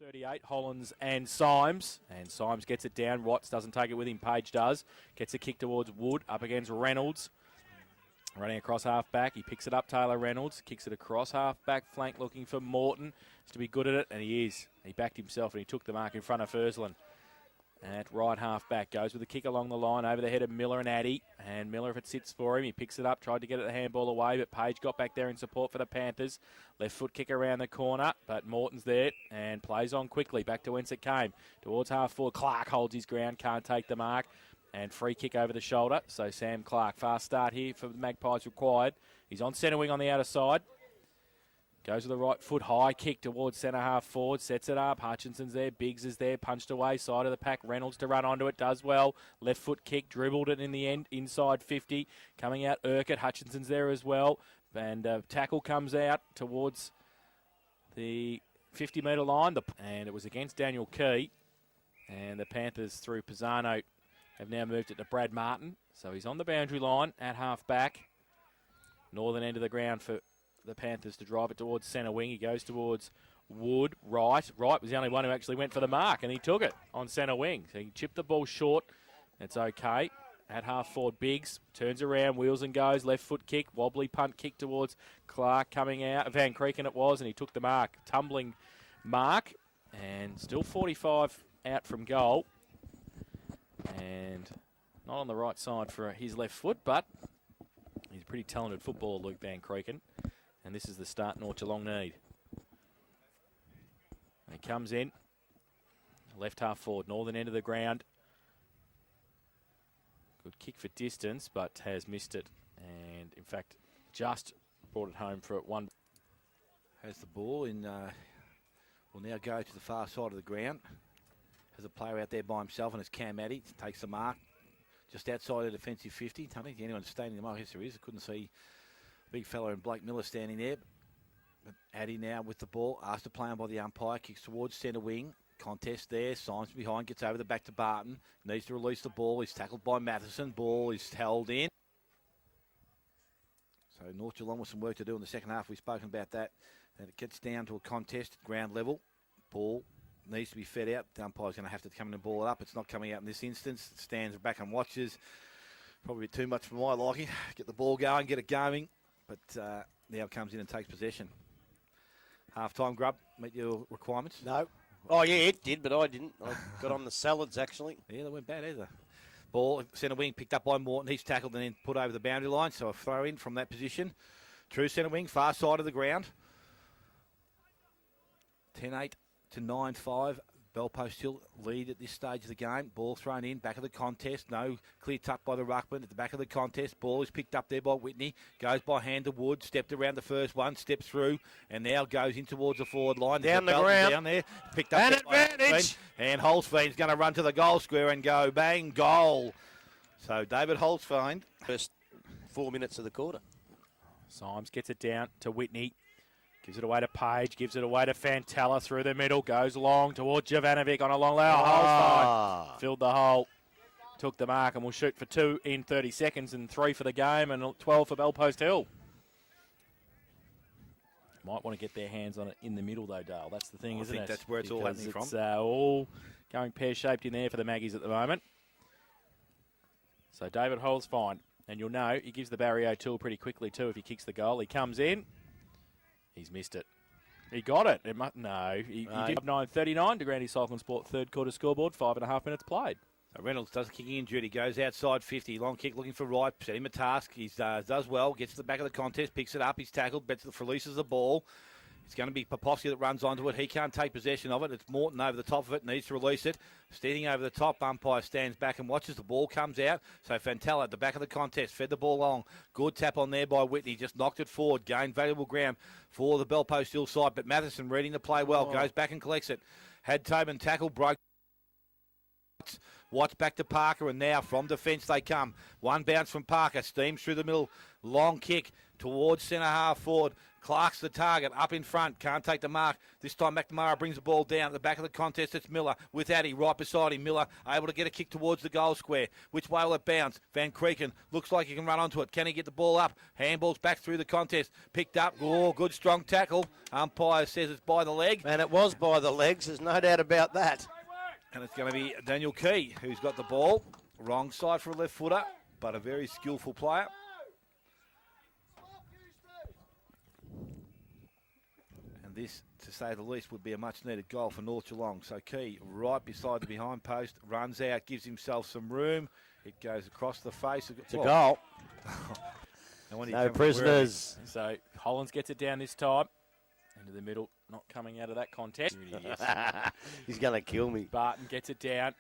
38, Hollins and Symes. And Symes gets it down. Watts doesn't take it with him. Page does. Gets a kick towards Wood. Up against Reynolds. Running across half-back. He picks it up, Taylor Reynolds. Kicks it across half-back flank looking for Morton. He's to be good at it, and he is. He backed himself, and he took the mark in front of Fursland. At right half-back. Goes with a kick along the line over the head of Miller and Addy. And Miller, if it sits for him, he picks it up. Tried to get it the handball away, but Page got back there in support for the Panthers. Left foot kick around the corner, but Morton's there and plays on quickly. Back to whence it came. Towards half-forward. Clark holds his ground. Can't take the mark. And free kick over the shoulder. So Sam Clark, fast start here for the Magpies required. He's on centre wing on the outer side. Goes with the right foot, high kick towards centre half forward, sets it up. Hutchinson's there, Biggs is there, punched away, side of the pack. Reynolds to run onto it, does well. Left foot kick, dribbled it in the end, inside 50. Coming out, Urquhart, Hutchinson's there as well. And tackle comes out towards the 50-metre line. And it was against Daniel Key. And the Panthers, through Pisano, have now moved it to Brad Martin. So he's on the boundary line at half back. Northern end of the ground for the Panthers to drive it towards centre wing. He goes towards Wood, right. Wright was the only one who actually went for the mark, and he took it on centre wing. So he chipped the ball short. It's okay. At half forward, Biggs turns around, wheels and goes. Left foot kick, wobbly punt kick towards Clark coming out. Van Creeken it was, and he took the mark. Tumbling mark, and still 45 out from goal. And not on the right side for his left foot, but he's a pretty talented footballer, Luke Van Creeken. And this is the start North Geelong need. He comes in. Left half forward, northern end of the ground. Good kick for distance, but has missed it. And, in fact, just brought it home for one. Has the ball in, will now go to the far side of the ground. Has a player out there by himself, and it's Cam Addy. Takes the mark just outside the defensive 50. I don't think anyone's standing the mark. Yes, there is. I couldn't see big fella and Blake Miller standing there. But Addy now with the ball, asked to play on by the umpire, kicks towards centre wing. Contest there, Symes behind, gets over the back to Barton. Needs to release the ball. He's tackled by Matheson. Ball is held in. So North Geelong with some work to do in the second half. We've spoken about that. And it gets down to a contest at ground level. Ball needs to be fed out. The umpire's going to have to come in and ball it up. It's not coming out in this instance. It stands back and watches. Probably too much for my liking. Get the ball going, get it going. But now comes in and takes possession. Half-time, Grub, meet your requirements? No. Oh, yeah, it did, but I didn't. I got on the salads, actually. Yeah, they weren't bad either. Ball, centre wing, picked up by Morton. He's tackled and then put over the boundary line, so a throw in from that position. True centre wing, far side of the ground. 10-8 to 9-5. BellPost still lead at this stage of the game. Ball thrown in, back of the contest. No clear tuck by the ruckman at the back of the contest. Ball is picked up there by Whitney. Goes by hand to Wood. Stepped around the first one. Steps through and now goes in towards the forward line. Down the ground. Down there. Picked up. An advantage. And Holzfein's going to run to the goal square and go bang, goal. So David Holzfein. First 4 minutes of the quarter. Symes gets it down to Whitney. Gives it away to Page, gives it away to Fantella through the middle, goes long towards Jovanovic on a long hole. Filled the hole, took the mark, and will shoot for 2 in 30 seconds and 3 for the game and 12 for BellPost Hill. Might want to get their hands on it in the middle though, Dale. That's the thing, isn't it? I think that's where it's all happening from. It's all going pear-shaped in there for the Maggies at the moment. So David Hole's fine. And you'll know he gives the Barrio tool pretty quickly too if he kicks the goal. He comes in. He's missed it. He got it. He did 9:39 to Grandy Cycling Sport third quarter scoreboard. 5.5 minutes played. So Reynolds does a kicking in duty. Goes outside 50. Long kick looking for Wright. Set him a task. He does well. Gets to the back of the contest. Picks it up. He's tackled. Releases the ball. It's going to be Popovsky that runs onto it. He can't take possession of it. It's Morton over the top of it. Needs to release it. Standing over the top. Umpire stands back and watches. The ball comes out. So Fantella at the back of the contest. Fed the ball long. Good tap on there by Whitney. Just knocked it forward. Gained valuable ground for the BellPost Hill side. But Matheson reading the play well. Goes back and collects it. Had Tobin tackle. Broke. Watch back to Parker, and now from defence they come. One bounce from Parker, steams through the middle, long kick towards centre half forward. Clark's the target, up in front, can't take the mark. This time McNamara brings the ball down at the back of the contest. It's Miller with Addy right beside him. Miller able to get a kick towards the goal square. Which way will it bounce? Van Creeken looks like he can run onto it. Can he get the ball up? Handballs back through the contest. Picked up. Oh, good strong tackle. Umpire says it's by the leg. And it was by the legs, there's no doubt about that. And it's going to be Daniel Key who's got the ball. Wrong side for a left footer, but a very skillful player. This, to say the least, would be a much-needed goal for North Geelong. So Key, right beside the behind post, runs out, gives himself some room. It goes across the face. It's a goal. No prisoners. So Hollands gets it down this time. Into the middle, not coming out of that contest. He's going to kill me. Barton gets it down.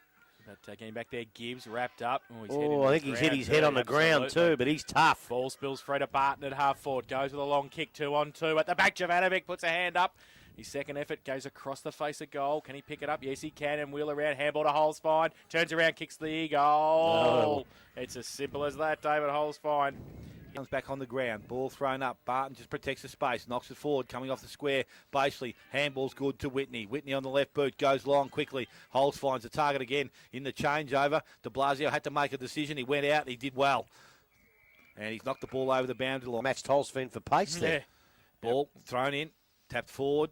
But getting back there, Gibbs wrapped up. I think he's hit his head on the ground too, but he's tough. Ball spills free to Barton at half forward. Goes with a long kick, 2-on-2. At the back, Jovanovic puts a hand up. His second effort goes across the face of goal. Can he pick it up? Yes, he can. And wheel around. Handball to Holes fine. Turns around, kicks the goal. No. It's as simple as that, David. Holes fine. Comes back on the ground, ball thrown up. Barton just protects the space, knocks it forward, coming off the square. Bashley, handball's good to Whitney. Whitney on the left boot, goes long quickly. Holes finds the target again in the changeover. De Blasio had to make a decision. He went out and he did well. And he's knocked the ball over the boundary line. Matched Holsford for pace there. Ball thrown in, tapped forward.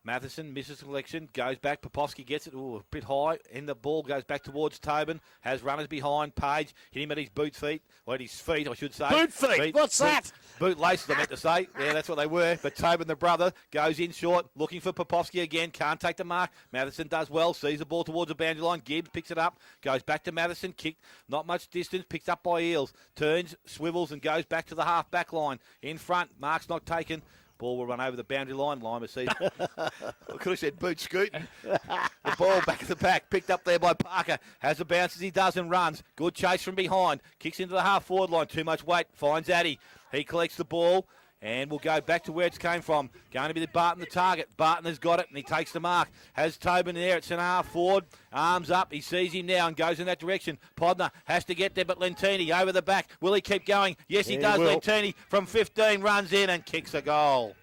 Matheson misses selection, goes back. Popovsky gets it a bit high, and the ball goes back towards Tobin. Has runners behind. Page hit him at his boot feet, or at his feet, I should say. Boot feet? What's that? Boot laces, I meant to say. Yeah, that's what they were. But Tobin, the brother, goes in short, looking for Popovsky again. Can't take the mark. Matheson does well, sees the ball towards the boundary line. Gibbs picks it up, goes back to Matheson. Kicked, not much distance, picked up by Eels. Turns, swivels, and goes back to the half-back line. In front, mark's not taken. Ball will run over the boundary line. Lima sees. I could have said boot scooting. The ball back at the back, picked up there by Parker. Has a bounce as he does and runs. Good chase from behind. Kicks into the half-forward line. Too much weight. Finds Addy. He collects the ball and will go back to where it came from. Going to be Barton the target. Barton has got it and he takes the mark. Has Tobin there at centre half forward. Arms up. He sees him now and goes in that direction. Podner has to get there, but Lentini over the back. Will he keep going? Yes, he does. Lentini from 15 runs in and kicks a goal.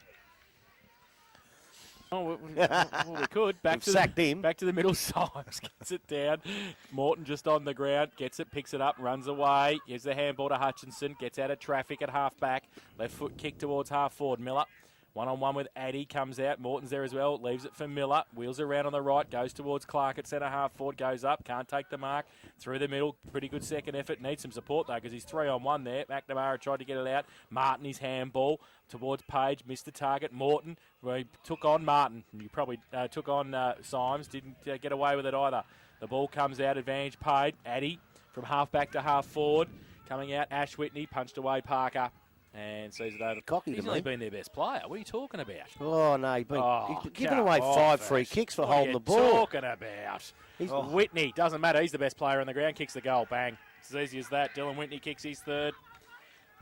Oh, we could. Back to the middle. Symes gets it down. Morton just on the ground. Gets it, picks it up, runs away. Gives the handball to Hutchinson. Gets out of traffic at half back. Left foot kick towards half forward. Miller. One-on-one with Addy, comes out. Morton's there as well, leaves it for Miller. Wheels around on the right, goes towards Clark at centre half forward, goes up, can't take the mark. Through the middle, pretty good second effort. Needs some support though because he's 3-on-1 there. McNamara tried to get it out. Martin, his handball towards Page, missed the target. Morton, well, he took on Martin. You probably took on Symes, didn't get away with it either. The ball comes out, advantage Page. Addy from half back to half forward. Coming out, Ash Whitney, punched away Parker. And sees it over. He's only been their best player. What are you talking about? Oh, no. He's been giving away 5 free kicks for holding the ball. What are you talking about? Whitney, doesn't matter. He's the best player on the ground. Kicks the goal. Bang. It's as easy as that. Dylan Whitney kicks his third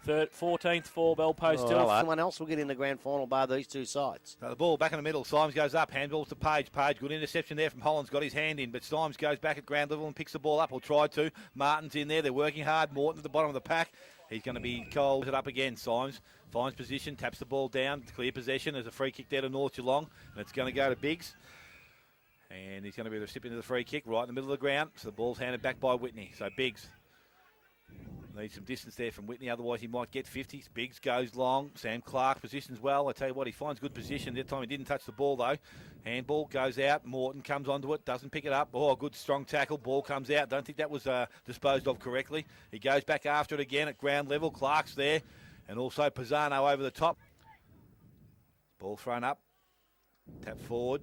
14th for BellPost. Someone else will get in the grand final bar these two sides. So the ball back in the middle. Symes goes up. Handball to Page. Page, good interception there from Hollands. Got his hand in, but Symes goes back at ground level and picks the ball up, or tried to. Martin's in there. They're working hard. Morton at the bottom of the pack. He's going to be cold. It up again. Symes finds position, taps the ball down, clear possession. There's a free kick there to North Geelong, and it's going to go to Biggs. And he's going to be the recipient of the free kick right in the middle of the ground. So the ball's handed back by Whitney. So Biggs needs some distance there from Whitney, otherwise he might get 50s. Biggs goes long. Sam Clark positions well. I tell you what, he finds good position. That time he didn't touch the ball though. Handball goes out. Morton comes onto it, doesn't pick it up. Oh, good strong tackle. Ball comes out. Don't think that was disposed of correctly. He goes back after it again at ground level. Clark's there. And also Pisano over the top. Ball thrown up. Tap forward.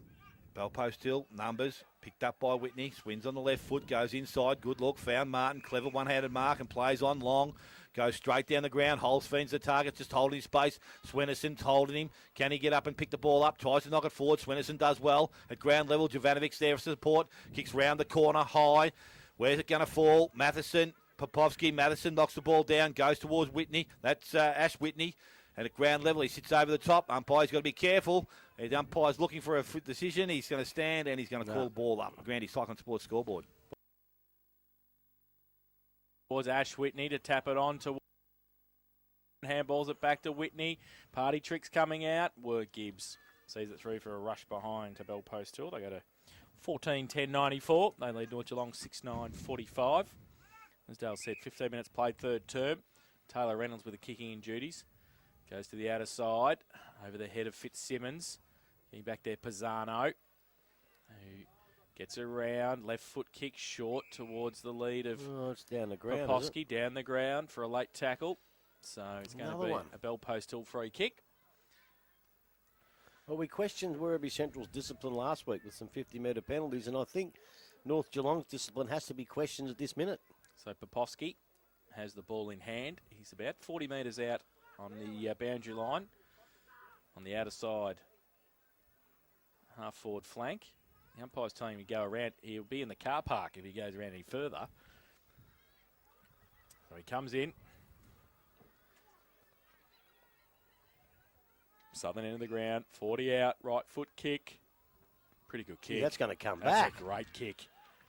BellPost still. Numbers. Picked up by Whitney. Swings on the left foot. Goes inside. Good look. Found Martin. Clever one-handed mark and plays on long. Goes straight down the ground. Holes feeds the target. Just holding his space. Swennison's holding him. Can he get up and pick the ball up? Tries to knock it forward. Swennison does well. At ground level, Jovanovic's there for support. Kicks round the corner. High. Where's it going to fall? Matheson. Popovsky. Matheson knocks the ball down. Goes towards Whitney. That's Ash Whitney. And at ground level, he sits over the top. Umpire's got to be careful. The umpire's looking for a decision. He's going to stand and he's going to call the ball up. Grandy Cyclone Sports scoreboard. Towards Ash Whitney to tap it on to Handballs it back to Whitney. Party Tricks coming out. Work Gibbs sees it through for a rush behind to BellPost Hill. They go to 14-10-94. They lead North Geelong 6-9-45. As Dale said, 15 minutes played third term. Taylor Reynolds with the kicking in duties. Goes to the outer side, over the head of Fitzsimmons. Getting back there, Pisano, who gets around. Left foot kick short towards the lead of it's down the ground. Poposky, down the ground for a late tackle. So it's going to be a BellPost Hill free kick. Well, we questioned Werribee Central's discipline last week with some 50-metre penalties, and I think North Geelong's discipline has to be questioned at this minute. So Poposky has the ball in hand. He's about 40 metres out on the boundary line. On the outer side, half-forward flank. The umpire's telling him to go around. He'll be in the car park if he goes around any further. So he comes in. Southern end of the ground, 40 out, right foot kick. Pretty good kick. Yeah, that's going to come back. back. A great kick.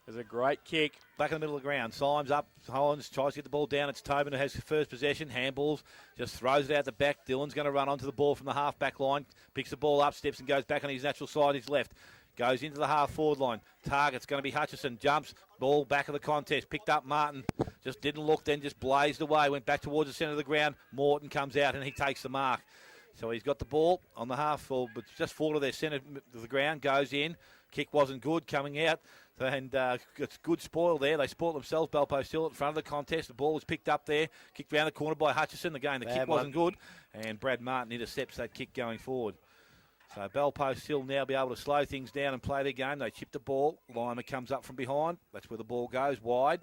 It's a great kick. Back in the middle of the ground. Symes up. Hollins tries to get the ball down. It's Tobin who has first possession. Handballs. Just throws it out the back. Dylan's going to run onto the ball from the half-back line. Picks the ball up, steps and goes back on his natural side, his left. Goes into the half-forward line. Target's going to be Hutchison. Jumps. Ball back of the contest. Picked up Martin. Just didn't look, then just blazed away. Went back towards the centre of the ground. Morton comes out and he takes the mark. So he's got the ball on the half, but just forward of their centre of the ground, goes in. Kick wasn't good coming out, and it's good spoil there. They spoiled themselves. BellPost Hill at the front of the contest. The ball was picked up there, kicked round the corner by Hutchison. Again, the kick wasn't good, and Brad Martin intercepts that kick going forward. So BellPost Hill now be able to slow things down and play their game. They chip the ball. Lima comes up from behind. That's where the ball goes, wide.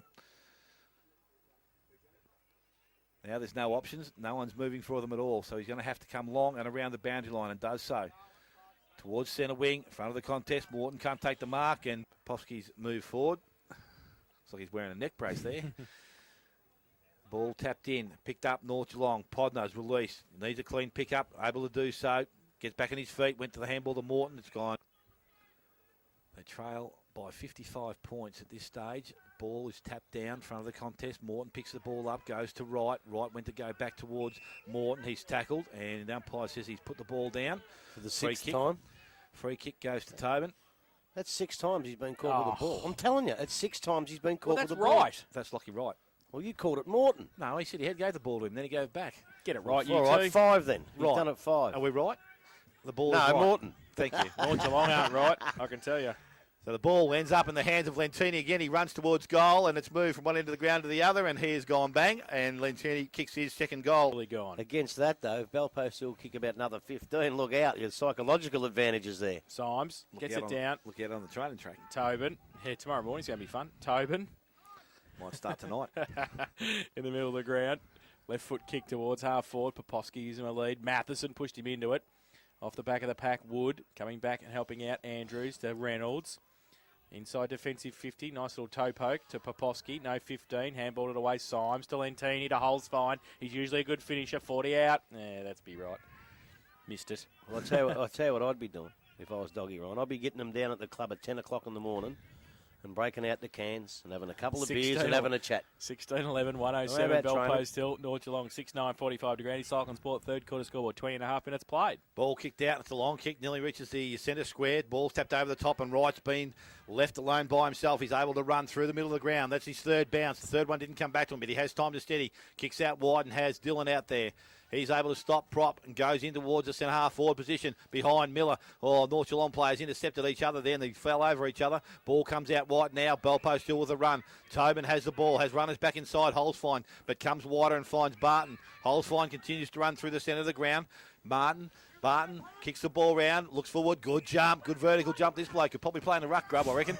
Now there's no options. No one's moving for them at all. So he's going to have to come long and around the boundary line and does so. Towards centre wing, front of the contest. Morton can't take the mark and Poposky's move forward. Looks like he's wearing a neck brace there. Ball tapped in. Picked up North Geelong. Podner's released. Needs a clean pick up. Able to do so. Gets back on his feet. Went to the handball to Morton. It's gone. They trail by 55 points at this stage. Ball is tapped down, front of the contest. Morton picks the ball up, goes to right. Right went to go back towards Morton. He's tackled, and the umpire says he's put the ball down. For the sixth time. Free kick goes to Tobin. That's 6 times he's been caught with the ball. I'm telling you, it's 6 times he's been caught with the ball. That's right. That's Lockie Wright. Well, you called it Morton. No, he said he gave the ball to him, then he gave it back. Get it right, you all right, 5 then. Right. You've done it 5. Are we right? The ball no, is right. Morton. Thank you. North Geelong aren't right, I can tell you. So the ball ends up in the hands of Lentini again. He runs towards goal, and it's moved from one end of the ground to the other, and he has gone bang, and Lentini kicks his second goal. Really gone. Against that, though, if BellPost will kick about another 15, look out. Your psychological advantages there. Symes gets it down. Look out on the training track. Tobin. Yeah, tomorrow morning's going to be fun. Tobin. Might start tonight. In the middle of the ground. Left foot kick towards half forward. Poposky using a lead. Matheson pushed him into it. Off the back of the pack, Wood coming back and helping out Andrews to Reynolds. Inside defensive 50, nice little toe poke to Poposky. No 15, handballed it away. Symes to Lentini to Hull's fine. He's usually a good finisher. 40 out. Yeah, that's be right. Missed it. Well, I'll tell you what I'd be doing if I was Doggy Ryan. I'd be getting them down at the club at 10 o'clock in the morning and breaking out the cans and having a couple of beers and having a chat. 16-11, 107, BellPost Hill, North Geelong, 6-9, 45 to Grandy. Cyclone Sport, third quarter scoreboard, 20.5 minutes played. Ball kicked out. It's a long kick. Nearly reaches the centre square. Ball's tapped over the top, and Wright's been left alone by himself. He's able to run through the middle of the ground. That's his third bounce. The third one didn't come back to him, but he has time to steady. Kicks out wide and has Dylan out there. He's able to stop prop and goes in towards the centre half forward position behind Miller. North Geelong players intercepted each other there and they fell over each other. Ball comes out wide now. BellPost Hill with a run. Tobin has the ball, has runners back inside. Holzfine, but comes wider and finds Barton. Holzfine continues to run through the centre of the ground. Barton kicks the ball round, looks forward, good jump, good vertical jump. This bloke could probably play in the ruck grub, I reckon.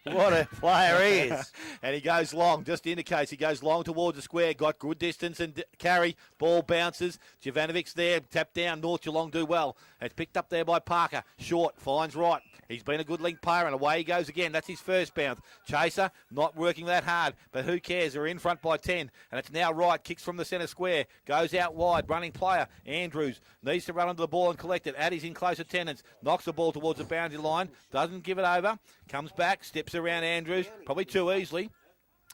What a player he is. And he goes long, just indicates he goes long towards the square, got good distance and carry. Ball bounces. Jovanovic's there, tapped down. North Geelong do well. It's picked up there by Parker. Short, finds right. He's been a good link player, and away he goes again. That's his first bounce. Chaser, not working that hard, but who cares? They're in front by 10, and it's now right. Kicks from the centre square. Goes out wide. Running player, Andrews, needs to run onto the ball and collect it. Addie's in close attendance. Knocks the ball towards the boundary line. Doesn't give it over. Comes back, steps around Andrews. Probably too easily.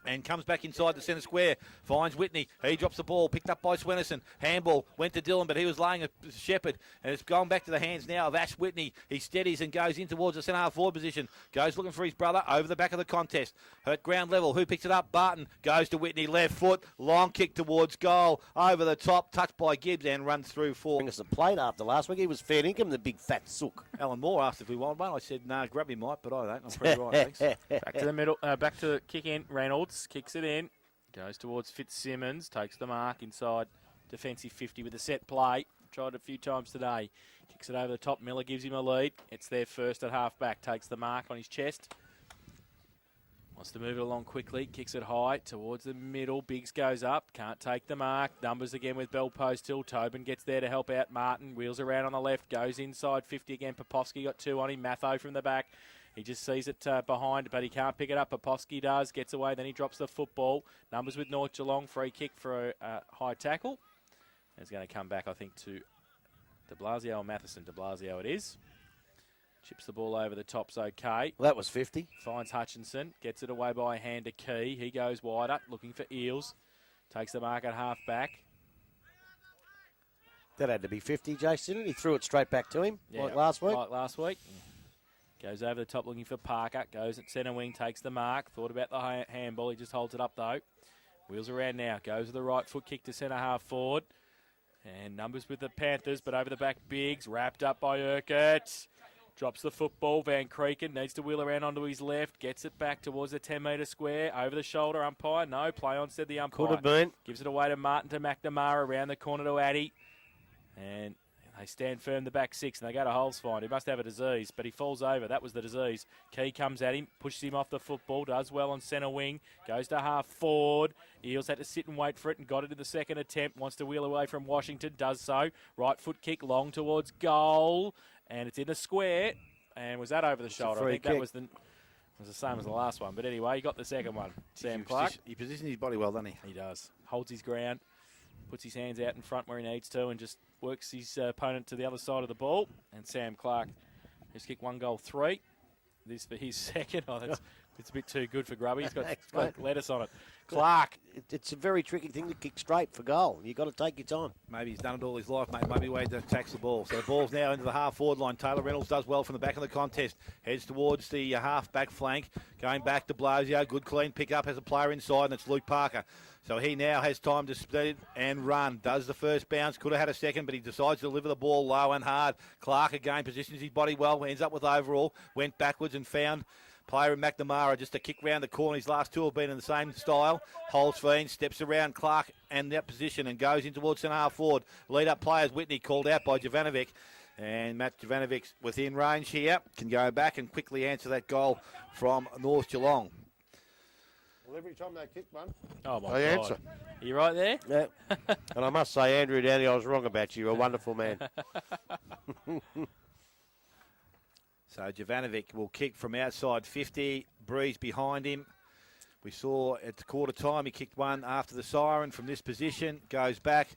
And comes back inside the centre square. Finds Whitney. He drops the ball. Picked up by Swenison. Handball went to Dillon, but he was laying a Shepherd. And it's gone back to the hands now of Ash Whitney. He steadies and goes in towards the centre half forward position. Goes looking for his brother over the back of the contest. At ground level. Who picks it up? Barton. Goes to Whitney. Left foot. Long kick towards goal. Over the top. Touched by Gibbs and runs through for. Bring us a plate after last week. He was fair income, the big fat sook. Alan Moore asked if we want one. I said, no, grab me might, but I don't. I'm pretty right, thanks. Back to the middle. Back to the kick in. Reynolds kicks it in. Goes towards Fitzsimmons. Takes the mark inside defensive 50 with a set play. Tried it a few times today. Kicks it over the top. Miller gives him a lead. It's there first at half back. Takes the mark on his chest. Wants to move it along quickly. Kicks it high towards the middle. Biggs goes up. Can't take the mark. Numbers again with BellPost till. Tobin gets there to help out Martin. Wheels around on the left. Goes inside 50 again. Popovsky got 2 on him. Matho from the back. He just sees it behind, but he can't pick it up. Popovsky does. Gets away. Then he drops the football. Numbers with North Geelong. Free kick for a high tackle. It's going to come back, I think, to de Blasio or Matheson. De Blasio it is. Chips the ball over the top's okay. Well, that was 50. Finds Hutchinson. Gets it away by a hand to Key. He goes wider, looking for Eels. Takes the mark at half back. That had to be 50, Jason. He threw it straight back to him, like last week. Like last week. Goes over the top looking for Parker. Goes at centre wing, takes the mark. Thought about the handball. He just holds it up, though. Wheels around now. Goes with the right foot kick to centre half forward. And Numbers with the Panthers, but over the back, Biggs. Wrapped up by Urquhart. Drops the football. Van Creeken needs to wheel around onto his left. Gets it back towards the 10-metre square. Over the shoulder, umpire. No, play on, said the umpire. Could have been. Gives it away to Martin to McNamara. Around the corner to Addy. And they stand firm the back 6, and they go to holes find. He must have a disease, but he falls over. That was the disease. Key comes at him, pushes him off the football, does well on centre wing, goes to half forward. Eels had to sit and wait for it and got it in the second attempt. Wants to wheel away from Washington, does so. Right foot kick long towards goal, and it's in the square. And was that over the shoulder? I think that was the same as the last one. But anyway, he got the second one. Sam Clark. He positions his body well, doesn't he? He does. Holds his ground, puts his hands out in front where he needs to, and just works his opponent to the other side of the ball. And Sam Clark has kicked 1 goal 3. This for his second. Oh, it's a bit too good for Grubby. He's got lettuce on it. Clark. It's a very tricky thing to kick straight for goal. You've got to take your time. Maybe he's done it all his life, mate. Maybe Wade attacks the ball. So the ball's now into the half-forward line. Taylor Reynolds does well from the back of the contest. Heads towards the half-back flank. Going back to Blasio. Good clean pick-up. Has a player inside, and it's Luke Parker. So he now has time to speed and run. Does the first bounce. Could have had a second, but he decides to deliver the ball low and hard. Clark again positions his body well. Ends up with overall. Went backwards and found player in McNamara just to kick round the corner. His last 2 have been in the same style. Holds Fiend, steps around Clark and that position and goes in towards centre half forward. Lead up players, Whitney called out by Jovanovic. And Matt Jovanovic within range here. Can go back and quickly answer that goal from North Geelong. Well, every time they kick one, Oh, my they God. answer. Are you right there? Yeah. And I must say, Andrew Downey, I was wrong about you. You're a wonderful man. So Jovanovic will kick from outside 50. Breeze behind him. We saw at the quarter time he kicked one after the siren from this position. Goes back.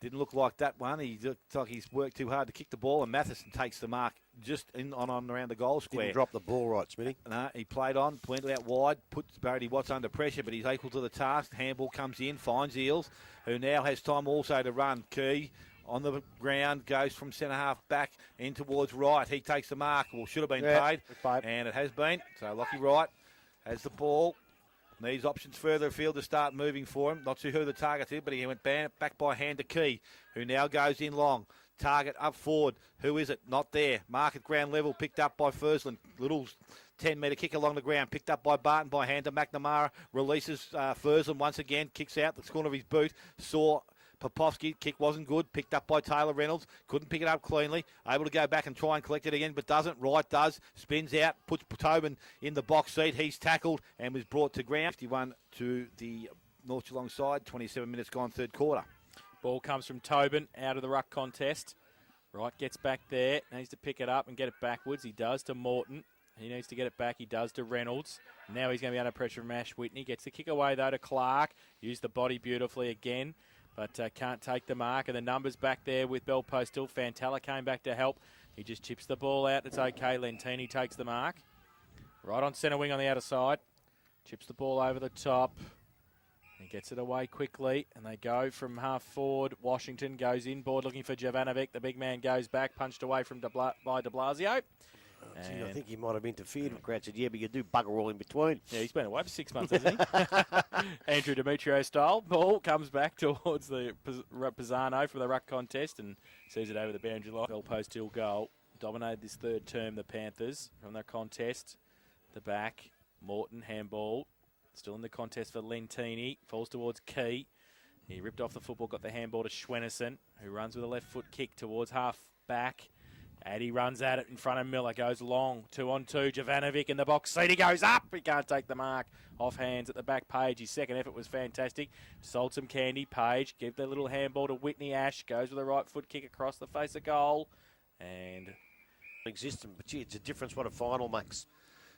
Didn't look like that one. He looked like he's worked too hard to kick the ball, and Matheson takes the mark just on around the goal square. Didn't drop the ball right, Smitty. No, he played on, went out wide, puts Brady Watts under pressure, but he's equal to the task. Handball comes in, finds Eels, who now has time also to run. Key on the ground, goes from centre half back in towards right. He takes the mark, well, should have been paid, and it has been. So Lockie Wright has the ball. Needs options further afield to start moving for him. Not sure who the target is, but he went back by hand to Key, who now goes in long. Target up forward. Who is it? Not there. Mark at ground level, picked up by Fursland. Little 10-metre kick along the ground, picked up by Barton by hand to McNamara. Releases Fursland once again, kicks out the corner of his boot. Saw Popovsky, kick wasn't good, picked up by Taylor Reynolds, couldn't pick it up cleanly, able to go back and try and collect it again, but doesn't. Wright does, spins out, puts Tobin in the box seat, he's tackled and was brought to ground. 51 to the North Geelong side, 27 minutes gone, third quarter. Ball comes from Tobin out of the ruck contest. Wright gets back there, needs to pick it up and get it backwards. He does to Morton. He needs to get it back. He does to Reynolds. Now he's going to be under pressure from Ash Whitney. Gets the kick away, though, to Clark. Used the body beautifully again, but can't take the mark. And the numbers back there with BellPost still. Fantella came back to help. He just chips the ball out. It's okay. Lentini takes the mark. Right on centre wing on the outer side. Chips the ball over the top. He gets it away quickly, and they go from half forward. Washington goes inboard looking for Jovanovic. The big man goes back, punched away from by de Blasio. Gee, I think he might have interfered. Crouch said, yeah, but you do bugger all in between. Yeah, he's been away for 6 months, hasn't he? Andrew Demetrio style. Ball comes back towards the Pisano from the ruck contest and sees it over the boundary line. BellPost till goal. Dominated this third term, the Panthers, from the contest. The back, Morton, handball. Still in the contest for Lentini. Falls towards Key. He ripped off the football, got the handball to Schwennerson, who runs with a left foot kick towards half back. Addy runs at it in front of Miller, goes long, 2-on-2, Jovanovic in the box seat, he goes up, he can't take the mark, off hands at the back. Page, his second effort was fantastic, sold some candy. Page, give the little handball to Whitney. Ash goes with a right foot kick across the face of goal, and Existing, but gee, it's a difference what a final makes.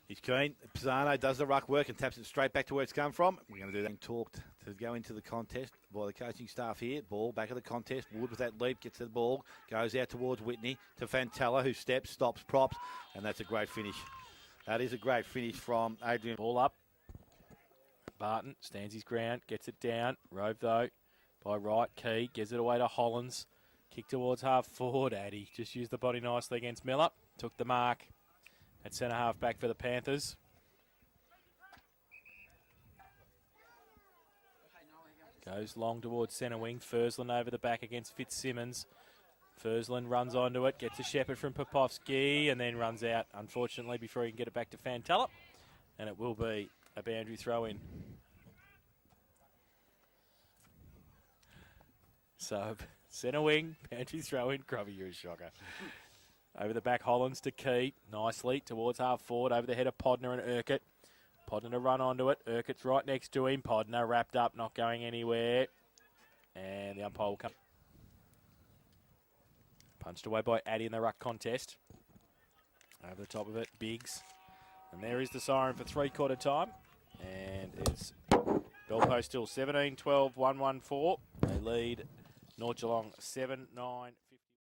He's keen. Pisano does the ruck work and taps it straight back to where it's come from. We're going to do that and talked to go into the contest by the coaching staff here. Ball back of the contest. Wood with that leap gets the ball, goes out towards Whitney to Fantella, who steps, stops, props, and that's a great finish. That is a great finish from Adrian. Ball up. Barton stands his ground, gets it down. Rove though by right. Key gives it away to Hollins. Kick towards half forward. Addy just used the body nicely against Miller. Took the mark. At centre half back for the Panthers. Goes long towards centre wing. Fursland over the back against Fitzsimmons. Fursland runs onto it, gets a shepherd from Popovsky, and then runs out, unfortunately, before he can get it back to Fantella. And it will be a boundary throw in. So, centre wing, boundary throw in. Grubby, you're a shocker. Over the back, Hollins to Key. Nicely towards half forward. Over the head of Podner and Urquhart. Podner to run onto it. Urquhart's right next to him. Podner wrapped up, not going anywhere. And the umpire will come. Punched away by Addy in the ruck contest. Over the top of it, Biggs. And there is the siren for three-quarter time. And it's BellPost still 17-12, 1-1-4. They lead North Geelong 7-9.